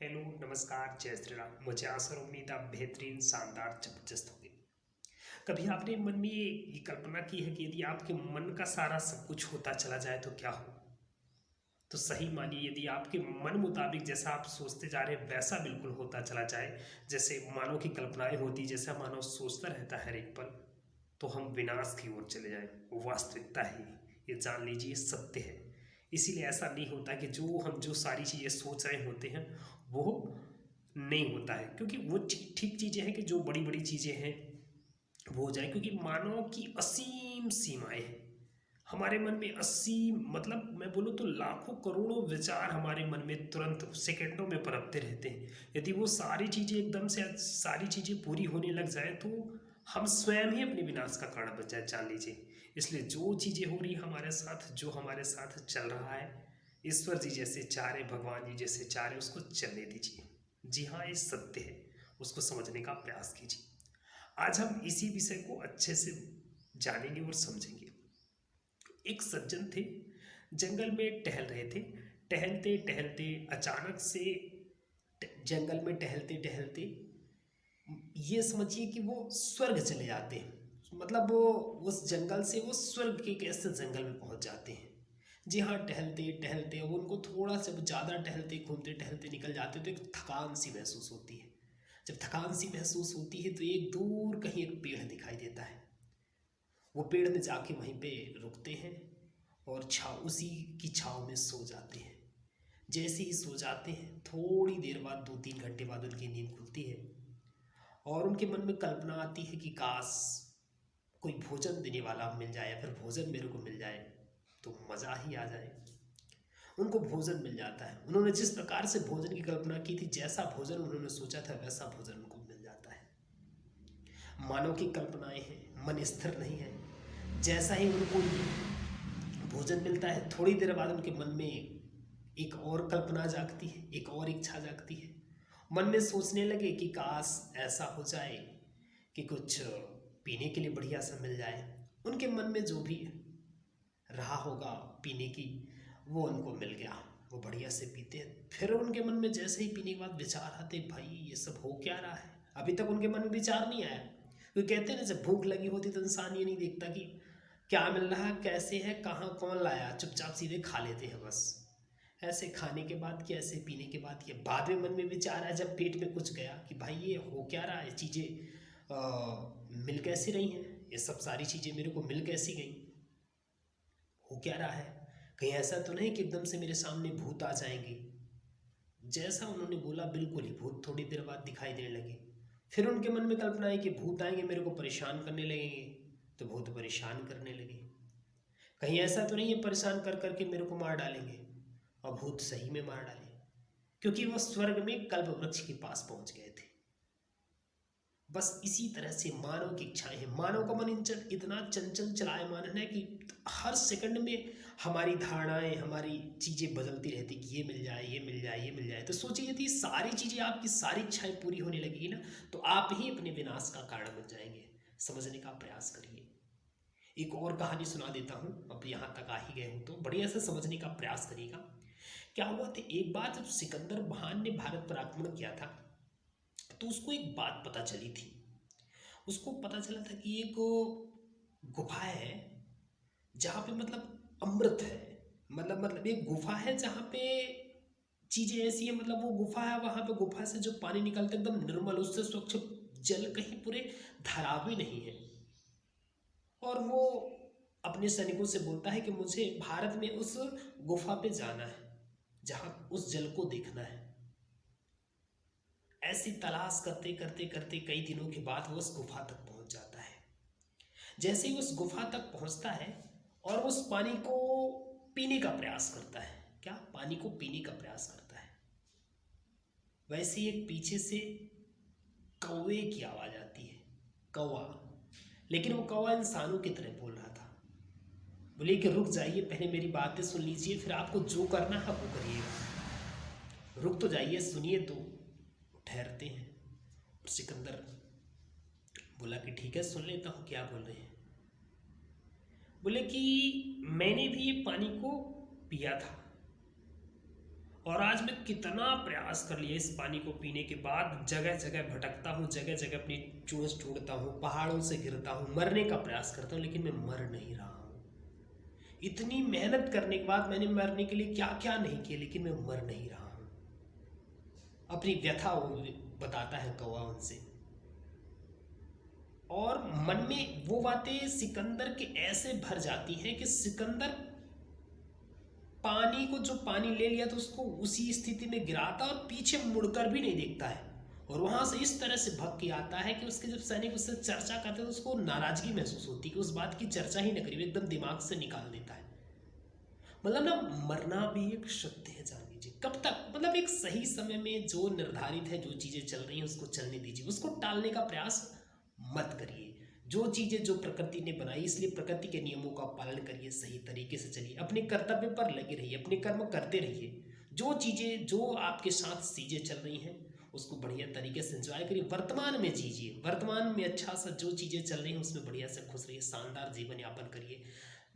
Hello नमस्कार जय श्री राम। मुझे आशा और उम्मीद आप बेहतरीन शानदार जबरदस्त होंगे। कभी आपने मन में ये कल्पना की है कि यदि आपके मन का सारा सब कुछ होता चला जाए तो क्या हो? तो सही मानिए, यदि आपके मन मुताबिक जैसा आप सोचते जा रहे हैं वैसा बिल्कुल होता चला जाए, जैसे मानव की कल्पनाएं होती, जैसा मानव सोचता रहता है हर एक पल, तो हम विनाश की ओर चले जाएं। वो वास्तविकता है, ये जान लीजिए सत्य है। इसीलिए ऐसा नहीं होता कि जो सारी चीज़ें सोच रहे होते हैं वो नहीं होता है, क्योंकि वो ठीक चीज़ें हैं कि जो बड़ी बड़ी चीज़ें हैं वो हो जाए, क्योंकि मानव की असीम सीमाएं हैं। हमारे मन में असीम, मतलब मैं बोलूँ तो लाखों करोड़ों विचार हमारे मन में तुरंत सेकंडों में पनपते रहते हैं। यदि वो सारी चीज़ें एकदम से सारी चीज़ें पूरी होने लग जाए तो हम स्वयं ही अपने विनाश का कारण बन जाए, जान लीजिए। इसलिए जो चीज़ें हो रही हमारे साथ, जो हमारे साथ चल रहा है, ईश्वर जी जैसे चाह रहे, भगवान जी जैसे चाह रहे, उसको चलने दीजिए। जी हाँ, ये सत्य है, उसको समझने का प्रयास कीजिए। आज हम इसी विषय को अच्छे से जानेंगे और समझेंगे। एक सज्जन थे, जंगल में टहल रहे थे। टहलते टहलते अचानक से जंगल में टहलते टहलते ये समझिए कि वो स्वर्ग चले जाते हैं। मतलब वो उस जंगल से वो स्वर्ग के कैसे जंगल में पहुंच जाते हैं। जी हाँ, टहलते टहलते अब उनको थोड़ा सा ज़्यादा टहलते घूमते टहलते निकल जाते तो एक थकान सी महसूस होती है। जब थकान सी महसूस होती है तो एक दूर कहीं एक पेड़ दिखाई देता है। वो पेड़ में जाके वहीं पे रुकते हैं और छाव, उसी की छाव में सो जाते हैं। जैसे ही सो जाते हैं थोड़ी देर बाद, 2-3 घंटे बाद उनकी नींद खुलती है और उनके मन में कल्पना आती है कि काश कोई भोजन देने वाला मिल जाए या फिर भोजन मेरे को मिल जाए तो मज़ा ही आ जाए। उनको भोजन मिल जाता है। उन्होंने जिस प्रकार से भोजन की कल्पना की थी, जैसा भोजन उन्होंने सोचा था वैसा भोजन उनको मिल जाता है। मानव की कल्पनाएं हैं, मन स्थिर नहीं है। जैसा ही उनको भोजन मिलता है, थोड़ी देर बाद उनके मन में एक और कल्पना जागती है, एक और इच्छा जागती है। मन में सोचने लगे कि काश ऐसा हो जाए कि कुछ पीने के लिए बढ़िया सा मिल जाए। उनके मन में जो भी रहा होगा पीने की, वो उनको मिल गया। वो बढ़िया से पीते हैं। फिर उनके मन में जैसे ही पीने के बाद विचार आते, भाई ये सब हो क्या रहा है। अभी तक उनके मन में विचार नहीं आया, क्योंकि कहते हैं ना, जब भूख लगी होती तो इंसान ये नहीं देखता कि क्या मिल रहा है, कैसे है, कहाँ कौन लाया, चुपचाप सीधे खा लेते हैं बस। ऐसे खाने के बाद कि ऐसे पीने के बाद, ये बाद में मन में विचार आया जब पेट में कुछ गया कि भाई ये हो क्या रहा है, चीज़ें मिल कैसी रही हैं, ये सब सारी चीज़ें मेरे को मिल कैसी गई, हो क्या रहा है। कहीं ऐसा तो नहीं कि एकदम से मेरे सामने भूत आ जाएंगे। जैसा उन्होंने बोला बिल्कुल ही भूत थोड़ी देर बाद दिखाई देने लगे। फिर उनके मन में कल्पना आई कि भूत आएंगे, मेरे को परेशान करने लगेंगे। तो भूत परेशान करने लगे। कहीं ऐसा तो नहीं है परेशान कर करके मेरे को मार डालेंगे। और भूत सही में मार डाले, क्योंकि वह स्वर्ग में कल्प वृक्ष के पास पहुंच गए थे। बस इसी तरह से मानव की इच्छाएं हैं। मानव का मन इतना चंचल चलायमान है कि हर सेकंड में हमारी धारणाएं, हमारी चीज़ें बदलती रहती कि ये मिल जाए, ये मिल जाए, ये मिल जाए। तो सोचिए, यदि सारी चीज़ें, आपकी सारी इच्छाएं पूरी होने लगेगी ना, तो आप ही अपने विनाश का कारण बन जाएंगे। समझने का प्रयास करिए। एक और कहानी सुना देता हूँ, अब यहाँ तक आ ही गए हूँ तो बढ़िया से समझने का प्रयास करिएगा। क्या हुआ था, एक बार जब सिकंदर महान ने भारत पर आक्रमण किया था, तो उसको एक बात पता चली थी। उसको पता चला था कि एक गुफा है जहाँ पे मतलब अमृत है। मतलब एक गुफा है जहाँ पे चीज़ें ऐसी है, मतलब वो गुफा है, वहाँ पे गुफा से जो पानी निकलता है एकदम निर्मल, उससे स्वच्छ जल कहीं पूरे धारावी नहीं है। और वो अपने सैनिकों से बोलता है कि मुझे भारत में उस गुफा पे जाना है जहाँ उस जल को देखना है। ऐसी तलाश करते करते करते कई दिनों के बाद वो उस गुफा तक पहुंच जाता है। जैसे ही उस गुफा तक पहुंचता है और उस पानी को पीने का प्रयास करता है, क्या पानी को पीने का प्रयास करता है, वैसे ही एक पीछे से कौवे की आवाज़ आती है। कौवा, लेकिन वो कौवा इंसानों की तरह बोल रहा था। बोले कि रुक जाइए, पहले मेरी बातें सुन लीजिए, फिर आपको जो करना है वो करिएगा। रुक तो जाइए, सुनिए तो। ठहरते हैं और सिकंदर बोला कि ठीक है, सुन लेता हूँ क्या बोल रहे हैं। बोले कि मैंने भी ये पानी को पिया था और आज मैं कितना प्रयास कर लिया इस पानी को पीने के बाद, जगह जगह भटकता हूँ, जगह जगह अपनी चोंच ढूंढता हूँ, पहाड़ों से गिरता हूँ, मरने का प्रयास करता हूँ, लेकिन मैं मर नहीं रहा हूँ। इतनी मेहनत करने के बाद मैंने मरने के लिए क्या क्या नहीं किया, लेकिन मैं मर नहीं रहा हूँ। अपनी व्यथा वो बताता है कौवा उनसे। और मन में वो बातें सिकंदर के ऐसे भर जाती हैं कि सिकंदर पानी को, जो पानी ले लिया तो उसको उसी स्थिति में गिराता और पीछे मुड़कर भी नहीं देखता है। और वहां से इस तरह से भग के आता है कि उसके जब सैनिक उससे चर्चा करते हैं तो उसको नाराजगी महसूस होती है कि उस बात की चर्चा ही न करी, एकदम दिमाग से निकाल देता है। मतलब ना, मरना भी एक सत्य है, जान लीजिए। कब तक? मतलब एक सही समय में जो निर्धारित है, जो चीजें चल रही हैं उसको चलने दीजिए, उसको टालने का प्रयास मत करिए। जो चीजें जो प्रकृति ने बनाई, इसलिए प्रकृति के नियमों का पालन करिए, सही तरीके से चलिए, अपने कर्तव्य पर लगे रहिए, अपने कर्म करते रहिए। जो चीजें, जो आपके साथ चीजें चल रही हैं उसको बढ़िया तरीके से एंजॉय करिए, वर्तमान में जीजिए, वर्तमान में अच्छा सा जो चीजें चल रही हैं उसमें बढ़िया से खुश रहिए, शानदार जीवन यापन करिए।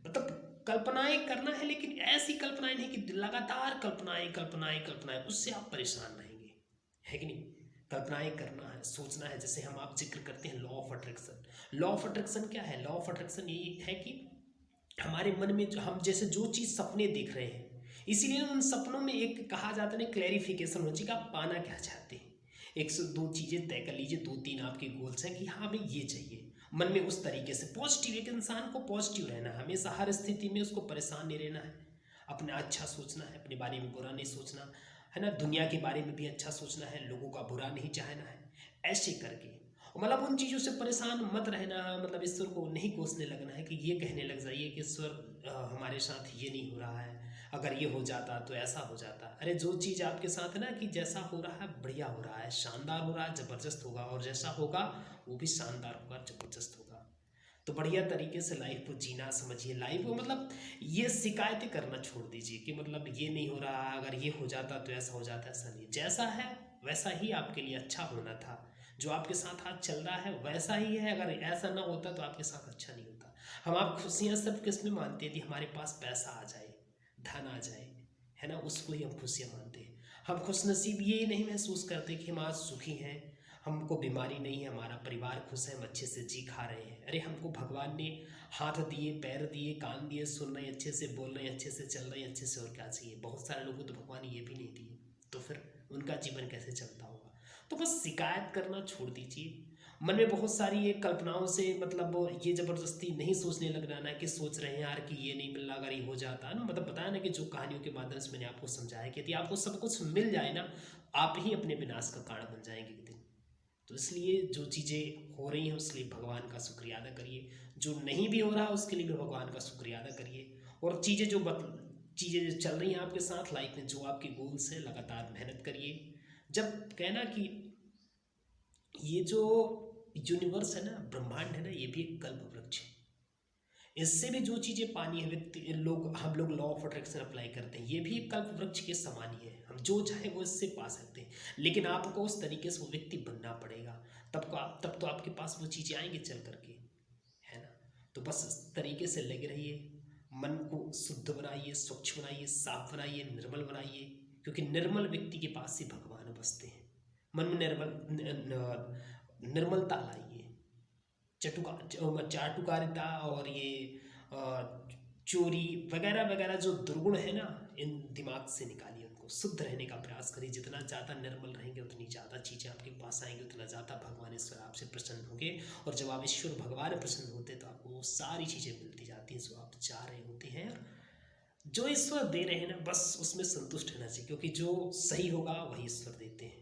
मतलब कल्पनाएं करना है, लेकिन ऐसी कल्पनाएं नहीं कि लगातार कल्पनाएं कल्पनाएं कल्पनाएं, उससे आप परेशान रहेंगे, है कि नहीं। कल्पनाएं करना है, सोचना है। जैसे हम आप जिक्र करते हैं law of attraction. Law of attraction क्या है? लॉ ऑफ अट्रैक्शन ये है कि हमारे मन में हम जैसे जो चीज़ सपने देख रहे हैं, इसीलिए उन सपनों में एक कहा जाता है क्लैरिफिकेशन हो चाहिए, आप पाना क्या चाहते हैं। एक से दो चीज़ें तय कर लीजिए, दो तीन आपके गोल्स हैं कि हाँ हमें ये चाहिए। मन में उस तरीके से पॉजिटिव, एक इंसान को पॉजिटिव रहना है हमेशा, हर स्थिति में उसको परेशान नहीं रहना है, अपना अच्छा सोचना है, अपने बारे में बुरा नहीं सोचना है ना, दुनिया के बारे में भी अच्छा सोचना है, लोगों का बुरा नहीं चाहना है। ऐसे करके मतलब उन चीज़ों से परेशान मत रहना, मतलब ईश्वर को नहीं कोसने लगना है कि ये कहने लग जाइए कि ईश्वर हमारे साथ ये नहीं हो रहा है, अगर ये हो जाता तो ऐसा हो जाता। अरे जो चीज़ आपके साथ है ना, कि जैसा हो रहा है बढ़िया हो रहा है, शानदार हो रहा है, ज़बरदस्त होगा, और जैसा होगा वो भी शानदार होगा, ज़बरदस्त होगा। तो बढ़िया तरीके से लाइफ को जीना समझिए। लाइफ को मतलब ये शिकायतें करना छोड़ दीजिए कि मतलब ये नहीं हो रहा, अगर ये हो जाता तो ऐसा हो जाता। ऐसा नहीं, जैसा है वैसा ही आपके लिए अच्छा होना था। जो आपके साथ आज चल रहा है वैसा ही है, अगर ऐसा ना होता तो आपके साथ अच्छा नहीं होता। हम आप खुशियाँ सब किस में मानते हैं? यदि हमारे पास पैसा आ जाए, धन आ जाए, है ना, उसको ही हम खुशियाँ मानते हैं। हम खुशनसीब ये नहीं महसूस करते कि हम आज सुखी हैं, हमको बीमारी नहीं है, हमारा परिवार खुश है, हम अच्छे से जी खा रहे हैं। अरे हमको भगवान ने हाथ दिए, पैर दिए, कान दिए, सुन रहे हैं, अच्छे से बोल रहे हैं, अच्छे से चल रहे हैं, अच्छे से, और क्या चाहिए। बहुत सारे लोगों को तो भगवान ये भी नहीं दिए, तो फिर उनका जीवन कैसे चलता होगा। तो बस शिकायत करना छोड़ दीजिए। मन में बहुत सारी ये कल्पनाओं से, मतलब ये ज़बरदस्ती नहीं सोचने लग जाना कि सोच रहे हैं यार कि ये नहीं मिल रहा, अगर ये हो जाता है ना, मतलब बताया ना कि जो कहानियों के माध्यम से मैंने आपको समझाया कि यदि आपको सब कुछ मिल जाए ना, आप ही अपने विनाश का कारण बन जाएंगे एक दिन। तो इसलिए जो चीज़ें हो रही हैं उसके लिए भगवान का शुक्रिया अदा करिए, जो नहीं भी हो रहा उसके लिए भी भगवान का शुक्रिया अदा करिए। और चीज़ें जो चल रही हैं आपके साथ लाइफ में, जो आपके गोल्स हैं, लगातार मेहनत करिए। जब कहना कि ये जो यूनिवर्स है ना, ब्रह्मांड है ना, ये भी एक कल्प वृक्ष है। इससे भी जो चीज़ें पानी है, व्यक्ति लोग, हम लोग लॉ ऑफ अट्रैक्शन अप्लाई करते हैं, ये भी एक कल्प वृक्ष के समान ही है। हम जो चाहे वो इससे पा सकते हैं, लेकिन आपको उस तरीके से वो व्यक्ति बनना पड़ेगा, तब तो आपके पास वो चीज़ें आएंगे चल करके, है ना। तो बस इस तरीके से लगे रहिए, मन को शुद्ध बनाइए, स्वच्छ बनाइए, साफ बनाइए, निर्मल बनाइए, क्योंकि निर्मल व्यक्ति के पास ही भगवान बसते हैं। मन में निर्मलता लाइए। चाटुकारिता और ये चोरी वगैरह वगैरह जो दुर्गुण है ना, इन दिमाग से निकालिए, उनको शुद्ध रहने का प्रयास करिए। जितना ज़्यादा निर्मल रहेंगे उतनी ज़्यादा चीज़ें आपके पास आएंगी, उतना ज़्यादा भगवान ईश्वर आपसे प्रसन्न होंगे। और जब आप ईश्वर भगवान प्रसन्न होते हैं तो आपको वो सारी चीज़ें मिलती जाती हैं जो आप चाह रहे होते हैं। और जो ईश्वर दे रहे हैं ना, बस उसमें संतुष्ट रहना चाहिए, क्योंकि जो सही होगा वही ईश्वर देते हैं।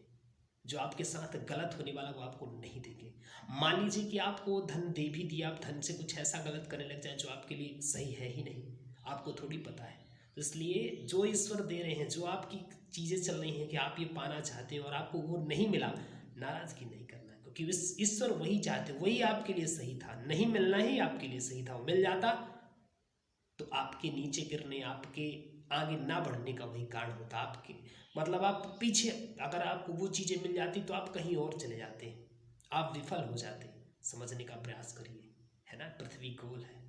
जो आपके साथ गलत होने वाला वो आपको नहीं देंगे। मान लीजिए कि आपको धन दे भी दिया, आप धन से कुछ ऐसा गलत करने लग जाए जो आपके लिए सही है ही नहीं, आपको थोड़ी पता है। तो इसलिए जो ईश्वर दे रहे हैं, जो आपकी चीज़ें चल रही हैं कि आप ये पाना चाहते हैं और आपको वो नहीं मिला, नाराज़गी नहीं करना है, क्योंकि ईश्वर वही चाहते, वही आपके लिए सही था। नहीं मिलना ही आपके लिए सही था, वो मिल जाता तो आपके नीचे गिरने, आपके आगे ना बढ़ने का वही कारण होता। आपके मतलब आप पीछे, अगर आपको वो चीज़ें मिल जाती तो आप कहीं और चले जाते, आप विफल हो जाते। समझने का प्रयास करिए, है ना। पृथ्वी गोल है,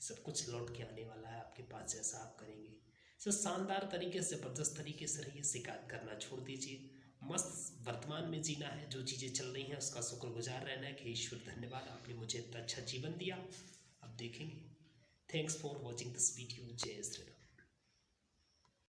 सब कुछ लौट के आने वाला है आपके पास, जैसा आप करेंगे। सो शानदार तरीके से, जबरदस्त तरीके से रहिए, शिकायत करना छोड़ दीजिए। मस्त वर्तमान में जीना है, जो चीज़ें चल रही हैं उसका शुक्रगुजार रहना है कि ईश्वर धन्यवाद, आपने मुझे इतना अच्छा जीवन दिया। अब देखेंगे। Thanks for watching this video. जय श्री राम।